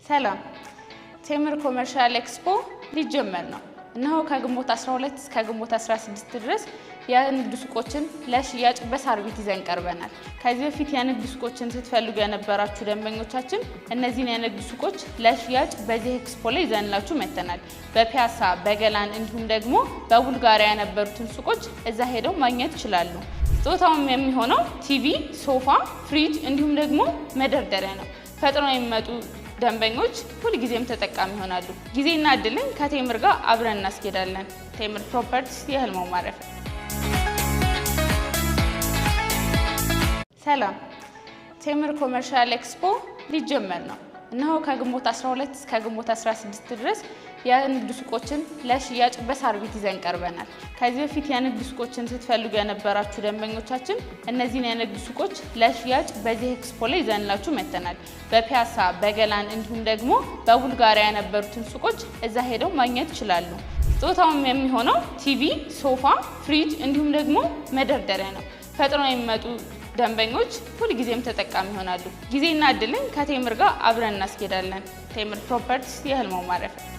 ሰላም ቴምር ኮመርሻል ኤክስፖ ሊጀመር ነው። እነሆ ከግንቦት 12 እስከ ግንቦት 16 ድረስ የንግድ ሱቆችን ለሽያጭ በሳር ቤት ይዘን ቀርበናል። ከዚህ በፊት የንግድ ሱቆችን ስትፈልጉ የነበራችሁ ደንበኞቻችን እነዚህን የንግድ ሱቆች ለሽያጭ በዚህ ኤክስፖ ላይ ይዘንላችሁ መጥተናል። በፒያሳ በገላን እንዲሁም ደግሞ በቡልጋሪያ የነበሩትን ሱቆች እዛ ሄደው ማግኘት ይችላሉ። ስጦታውም የሚሆነው ቲቪ፣ ሶፋ፣ ፍሪጅ እንዲሁም ደግሞ መደርደሪያ ነው። ፈጥነው የሚመጡ ደንበኞች ሁልጊዜም ተጠቃሚ ይሆናሉ። ጊዜና እድልን ከቴምር ጋር አብረን እናስኬዳለን። ቴምር ፕሮፐርቲስ የህልሞ ማረፊያ። ሰላም ቴምር ኮመርሻል ኤክስፖ ሊጀመር ነው። እነሆ ከግንቦት 12 እስከ ግንቦት 16 ድረስ የንግድ ሱቆችን ለሽያጭ በሳር ቤት ይዘን ቀርበናል። ከዚህ በፊት የንግድ ሱቆችን ስትፈልጉ የነበራችሁ ደንበኞቻችን እነዚህን የንግድ ሱቆች ለሽያጭ በዚህ ኤክስፖ ላይ ይዘንላችሁ መጥተናል። በፒያሳ በገላን እንዲሁም ደግሞ በቡልጋሪያ የነበሩትን ሱቆች እዛ ሄደው ማግኘት ይችላሉ። ስጦታውም የሚሆነው ቲቪ፣ ሶፋ፣ ፍሪጅ እንዲሁም ደግሞ መደርደሪያ ነው። ፈጥነው የሚመጡ ደንበኞች ሁልጊዜም ተጠቃሚ ይሆናሉ። ጊዜና እድልን ከቴምር ጋር አብረን እናስኬዳለን። ቴምር ፕሮፐርቲስ የህልሞ ማረፊያ።